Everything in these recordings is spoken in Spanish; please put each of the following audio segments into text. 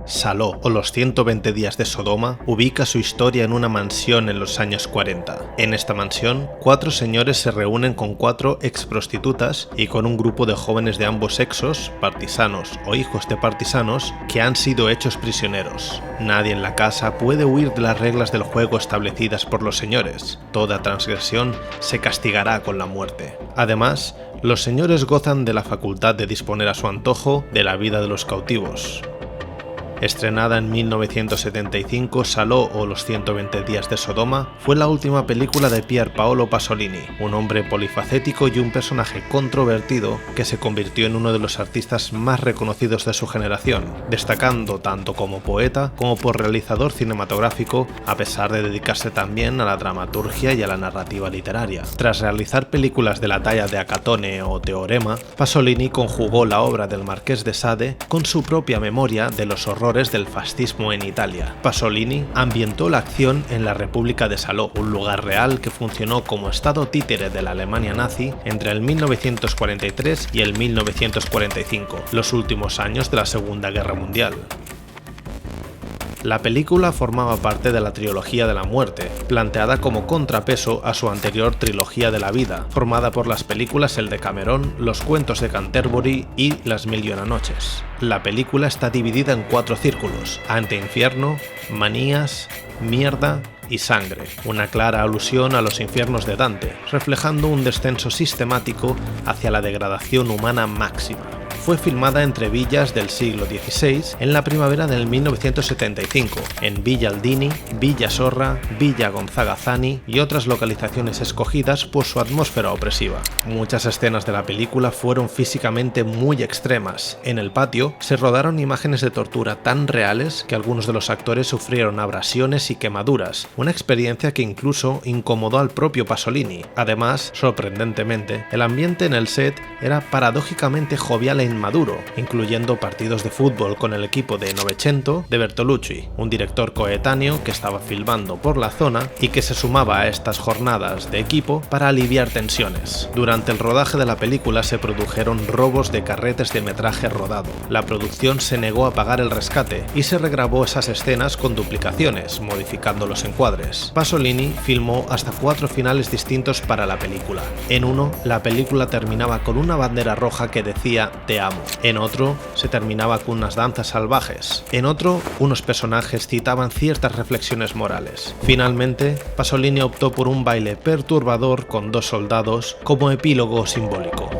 Saló, o los 120 días de Sodoma, ubica su historia en una mansión en los años 40. En esta mansión, 4 señores se reúnen con 4 exprostitutas y con un grupo de jóvenes de ambos sexos, partisanos o hijos de partisanos, que han sido hechos prisioneros. Nadie en la casa puede huir de las reglas del juego establecidas por los señores. Toda transgresión se castigará con la muerte. Además, los señores gozan de la facultad de disponer a su antojo de la vida de los cautivos. Estrenada en 1975, Salò o los 120 días de Sodoma fue la última película de Pier Paolo Pasolini, un hombre polifacético y un personaje controvertido que se convirtió en uno de los artistas más reconocidos de su generación, destacando tanto como poeta como por realizador cinematográfico, a pesar de dedicarse también a la dramaturgia y a la narrativa literaria. Tras realizar películas de la talla de Acatone o Teorema, Pasolini conjugó la obra del Marqués de Sade con su propia memoria de los horrores del fascismo en Italia. Pasolini ambientó la acción en la República de Salò, un lugar real que funcionó como estado títere de la Alemania nazi entre el 1943 y el 1945, los últimos años de la Segunda Guerra Mundial. La película formaba parte de la trilogía de la muerte, planteada como contrapeso a su anterior trilogía de la vida, formada por las películas El Decamerón, Los cuentos de Canterbury y Las Mil y una noches. La película está dividida en 4 círculos: ante infierno, manías, mierda y sangre, una clara alusión a los infiernos de Dante, reflejando un descenso sistemático hacia la degradación humana máxima. Fue filmada entre villas del siglo XVI en la primavera del 1975, en Villa Aldini, Villa Sorra, Villa Gonzagazzani y otras localizaciones escogidas por su atmósfera opresiva. Muchas escenas de la película fueron físicamente muy extremas. En el patio se rodaron imágenes de tortura tan reales que algunos de los actores sufrieron abrasiones y quemaduras, una experiencia que incluso incomodó al propio Pasolini. Además, sorprendentemente, el ambiente en el set era paradójicamente jovial e inmaduro, incluyendo partidos de fútbol con el equipo de Novecento de Bertolucci, un director coetáneo que estaba filmando por la zona y que se sumaba a estas jornadas de equipo para aliviar tensiones. Durante el rodaje de la película se produjeron robos de carretes de metraje rodado. La producción se negó a pagar el rescate y se regrabó esas escenas con duplicaciones, modificando los encuadres. Pasolini filmó hasta 4 finales distintos para la película. En uno, la película terminaba con una bandera roja que decía "Te amo". En otro, se terminaba con unas danzas salvajes. En otro, unos personajes citaban ciertas reflexiones morales. Finalmente, Pasolini optó por un baile perturbador con 2 soldados como epílogo simbólico.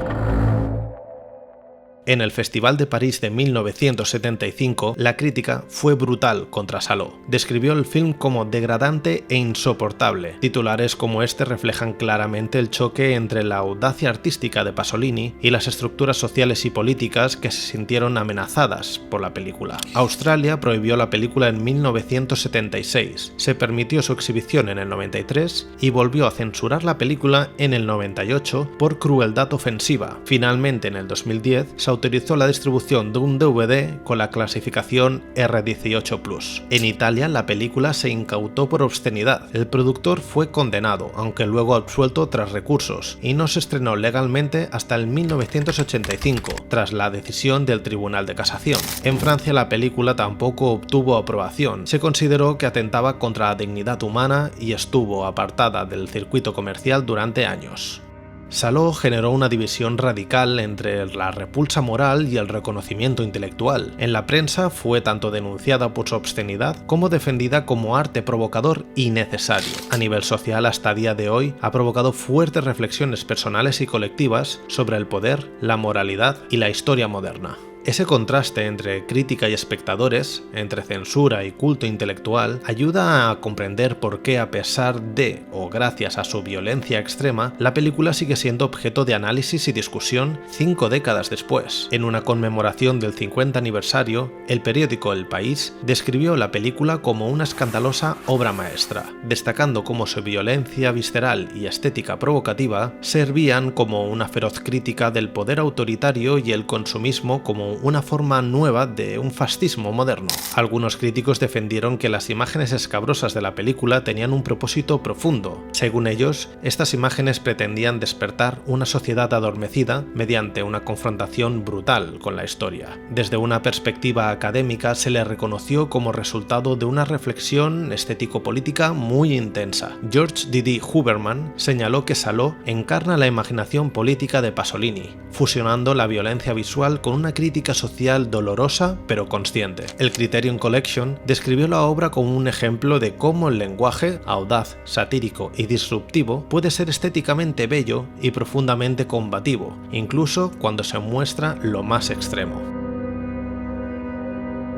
En el Festival de París de 1975, la crítica fue brutal contra Salò. Describió el film como degradante e insoportable. Titulares como este reflejan claramente el choque entre la audacia artística de Pasolini y las estructuras sociales y políticas que se sintieron amenazadas por la película. Australia prohibió la película en 1976, se permitió su exhibición en el 93 y volvió a censurar la película en el 98 por crueldad ofensiva. Finalmente, en el 2010, se autorizó la distribución de un DVD con la clasificación R18+. En Italia, la película se incautó por obscenidad. El productor fue condenado, aunque luego absuelto tras recursos, y no se estrenó legalmente hasta el 1985, tras la decisión del Tribunal de Casación. En Francia, la película tampoco obtuvo aprobación. Se consideró que atentaba contra la dignidad humana y estuvo apartada del circuito comercial durante años. Salò generó una división radical entre la repulsa moral y el reconocimiento intelectual. En la prensa fue tanto denunciada por su obscenidad como defendida como arte provocador y necesario. A nivel social, hasta día de hoy, ha provocado fuertes reflexiones personales y colectivas sobre el poder, la moralidad y la historia moderna. Ese contraste entre crítica y espectadores, entre censura y culto intelectual, ayuda a comprender por qué, a pesar de, o gracias a su violencia extrema, la película sigue siendo objeto de análisis y discusión 5 décadas después. En una conmemoración del 50 aniversario, el periódico El País describió la película como una escandalosa obra maestra, destacando cómo su violencia visceral y estética provocativa servían como una feroz crítica del poder autoritario y el consumismo como como una forma nueva de un fascismo moderno. Algunos críticos defendieron que las imágenes escabrosas de la película tenían un propósito profundo. Según ellos, estas imágenes pretendían despertar una sociedad adormecida mediante una confrontación brutal con la historia. Desde una perspectiva académica se le reconoció como resultado de una reflexión estético-política muy intensa. George D.D. Huberman señaló que Salò encarna la imaginación política de Pasolini, fusionando la violencia visual con una crítica social dolorosa pero consciente. El Criterion Collection describió la obra como un ejemplo de cómo el lenguaje, audaz, satírico y disruptivo, puede ser estéticamente bello y profundamente combativo, incluso cuando se muestra lo más extremo.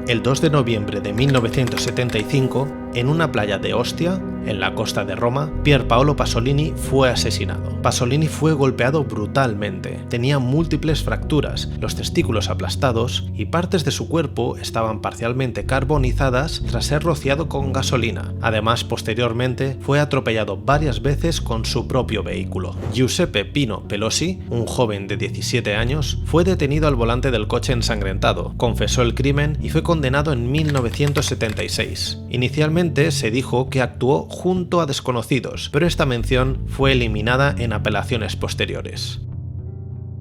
El 2 de noviembre de 1975, en una playa de Ostia, en la costa de Roma, Pier Paolo Pasolini fue asesinado. Pasolini fue golpeado brutalmente, tenía múltiples fracturas, los testículos aplastados y partes de su cuerpo estaban parcialmente carbonizadas tras ser rociado con gasolina. Además, posteriormente, fue atropellado varias veces con su propio vehículo. Giuseppe Pino Pelosi, un joven de 17 años, fue detenido al volante del coche ensangrentado, confesó el crimen y fue condenado en 1976. Inicialmente se dijo que actuó junto a desconocidos, pero esta mención fue eliminada en apelaciones posteriores.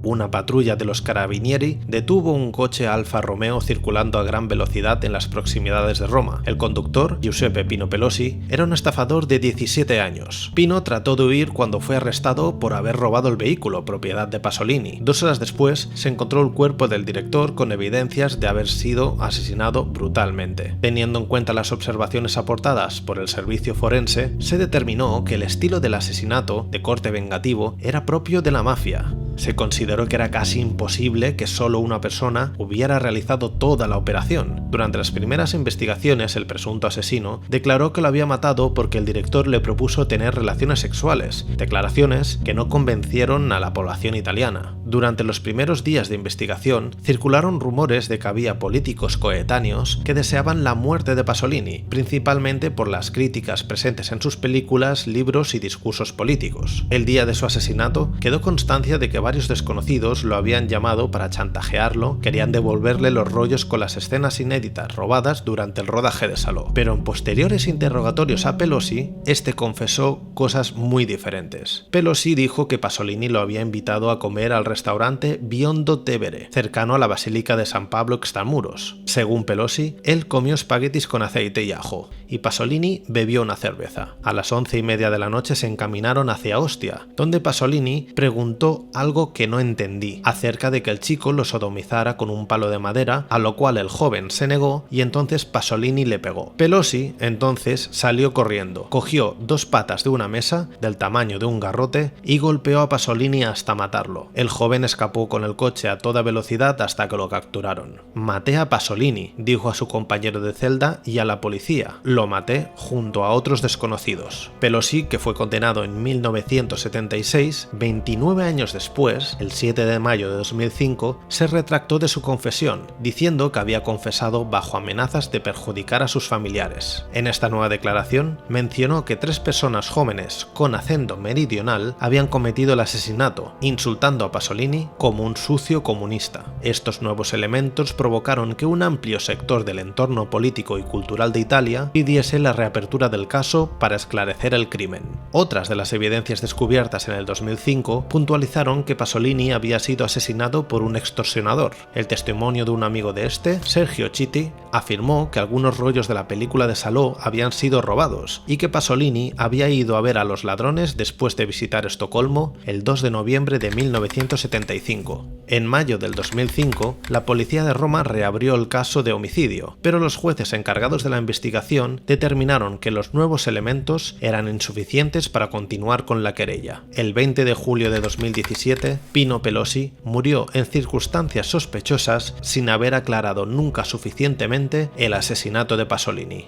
Una patrulla de los Carabinieri detuvo un coche Alfa Romeo circulando a gran velocidad en las proximidades de Roma. El conductor, Giuseppe Pino Pelosi, era un estafador de 17 años. Pino trató de huir cuando fue arrestado por haber robado el vehículo, propiedad de Pasolini. 2 horas después, se encontró el cuerpo del director con evidencias de haber sido asesinado brutalmente. Teniendo en cuenta las observaciones aportadas por el servicio forense, se determinó que el estilo del asesinato, de corte vengativo, era propio de la mafia. Se consideró que era casi imposible que solo una persona hubiera realizado toda la operación. Durante las primeras investigaciones, el presunto asesino declaró que lo había matado porque el director le propuso tener relaciones sexuales, declaraciones que no convencieron a la población italiana. Durante los primeros días de investigación, circularon rumores de que había políticos coetáneos que deseaban la muerte de Pasolini, principalmente por las críticas presentes en sus películas, libros y discursos políticos. El día de su asesinato, quedó constancia de que varios desconocidos lo habían llamado para chantajearlo, querían devolverle los rollos con las escenas inéditas robadas durante el rodaje de Salò. Pero en posteriores interrogatorios a Pelosi, este confesó cosas muy diferentes. Pelosi dijo que Pasolini lo había invitado a comer al restaurante Biondo Tevere, cercano a la Basílica de San Pablo Extramuros. Según Pelosi, él comió espaguetis con aceite y ajo, y Pasolini bebió una cerveza. A las 11:30 de la noche se encaminaron hacia Ostia, donde Pasolini preguntó algo que no entendí, acerca de que el chico lo sodomizara con un palo de madera, a lo cual el joven se negó y entonces Pasolini le pegó. Pelosi entonces salió corriendo, cogió 2 patas de una mesa del tamaño de un garrote y golpeó a Pasolini hasta matarlo. El joven escapó con el coche a toda velocidad hasta que lo capturaron. Maté a Pasolini, dijo a su compañero de celda y a la policía. Lo maté junto a otros desconocidos. Pelosi, que fue condenado en 1976, 29 años después, el 7 de mayo de 2005, se retractó de su confesión, diciendo que había confesado bajo amenazas de perjudicar a sus familiares. En esta nueva declaración, mencionó que 3 personas jóvenes con acento meridional habían cometido el asesinato, insultando a Pasolini como un sucio comunista. Estos nuevos elementos provocaron que un amplio sector del entorno político y cultural de Italia pidiese la reapertura del caso para esclarecer el crimen. Otras de las evidencias descubiertas en el 2005 puntualizaron que Pasolini había sido asesinado por un extorsionador. El testimonio de un amigo de este, Sergio Chitti, afirmó que algunos rollos de la película de Salò habían sido robados y que Pasolini había ido a ver a los ladrones después de visitar Estocolmo el 2 de noviembre de 1975. En mayo del 2005, la policía de Roma reabrió el caso de homicidio, pero los jueces encargados de la investigación determinaron que los nuevos elementos eran insuficientes para continuar con la querella. El 20 de julio de 2017, Pino Pelosi murió en circunstancias sospechosas sin haber aclarado nunca suficientemente el asesinato de Pasolini.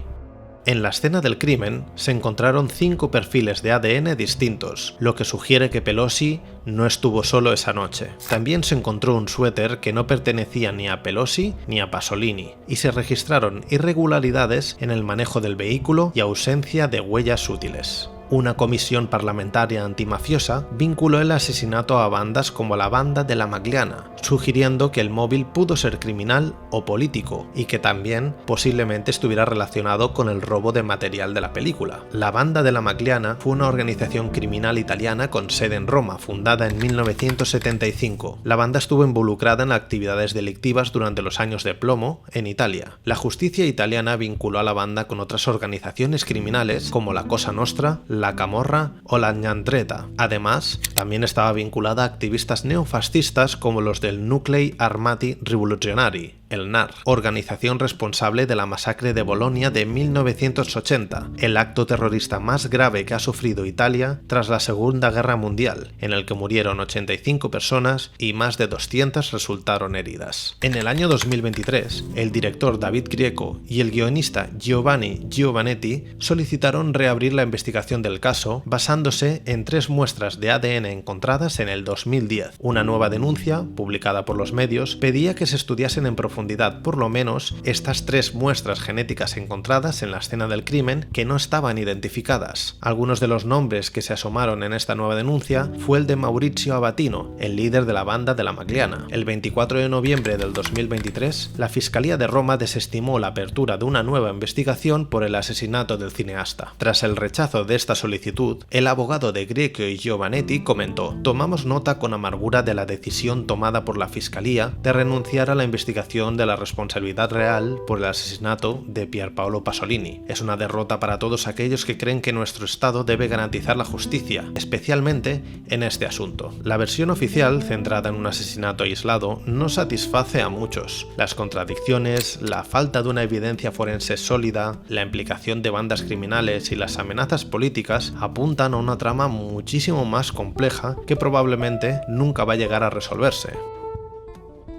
En la escena del crimen se encontraron 5 perfiles de ADN distintos, lo que sugiere que Pelosi no estuvo solo esa noche. También se encontró un suéter que no pertenecía ni a Pelosi ni a Pasolini, y se registraron irregularidades en el manejo del vehículo y ausencia de huellas útiles. Una comisión parlamentaria antimafiosa vinculó el asesinato a bandas como la Banda de la Magliana, sugiriendo que el móvil pudo ser criminal o político y que también posiblemente estuviera relacionado con el robo de material de la película. La Banda de la Magliana fue una organización criminal italiana con sede en Roma, fundada en 1975. La banda estuvo involucrada en actividades delictivas durante los años de plomo en Italia. La justicia italiana vinculó a la banda con otras organizaciones criminales como la Cosa Nostra, la Camorra o la 'Ndrangheta. Además, también estaba vinculada a activistas neofascistas como los del Nuclei Armati Rivoluzionari, el NAR, organización responsable de la masacre de Bolonia de 1980, el acto terrorista más grave que ha sufrido Italia tras la Segunda Guerra Mundial, en el que murieron 85 personas y más de 200 resultaron heridas. En el año 2023, el director David Grieco y el guionista Giovanni Giovannetti solicitaron reabrir la investigación del caso basándose en 3 muestras de ADN encontradas en el 2010. Una nueva denuncia, publicada por los medios, pedía que se estudiasen en profundidad por lo menos estas 3 muestras genéticas encontradas en la escena del crimen que no estaban identificadas. Algunos de los nombres que se asomaron en esta nueva denuncia fue el de Maurizio Abatino, el líder de la Banda de la Magliana. El 24 de noviembre del 2023, la Fiscalía de Roma desestimó la apertura de una nueva investigación por el asesinato del cineasta. Tras el rechazo de esta solicitud, el abogado de Grieco y Giovannetti comentó: "Tomamos nota con amargura de la decisión tomada por la Fiscalía de renunciar a la investigación de la responsabilidad real por el asesinato de Pierpaolo Pasolini. Es una derrota para todos aquellos que creen que nuestro Estado debe garantizar la justicia, especialmente en este asunto. La versión oficial, centrada en un asesinato aislado, no satisface a muchos. Las contradicciones, la falta de una evidencia forense sólida, la implicación de bandas criminales y las amenazas políticas apuntan a una trama muchísimo más compleja que probablemente nunca va a llegar a resolverse".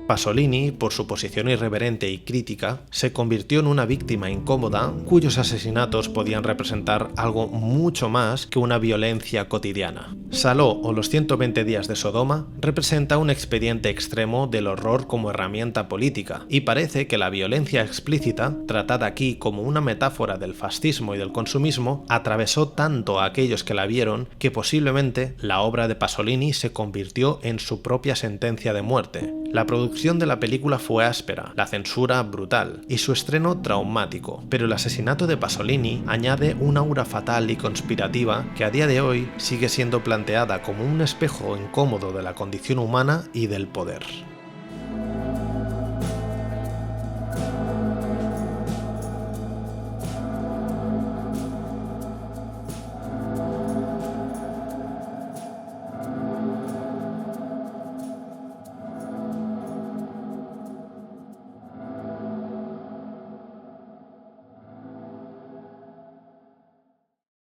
Pasolini, por su posición irreverente y crítica, se convirtió en una víctima incómoda cuyos asesinatos podían representar algo mucho más que una violencia cotidiana. Salò o los 120 días de Sodoma representa un expediente extremo del horror como herramienta política, y parece que la violencia explícita, tratada aquí como una metáfora del fascismo y del consumismo, atravesó tanto a aquellos que la vieron que posiblemente la obra de Pasolini se convirtió en su propia sentencia de muerte. La producción de la película fue áspera, la censura brutal y su estreno traumático, pero el asesinato de Pasolini añade una aura fatal y conspirativa que a día de hoy sigue siendo planteada como un espejo incómodo de la condición humana y del poder.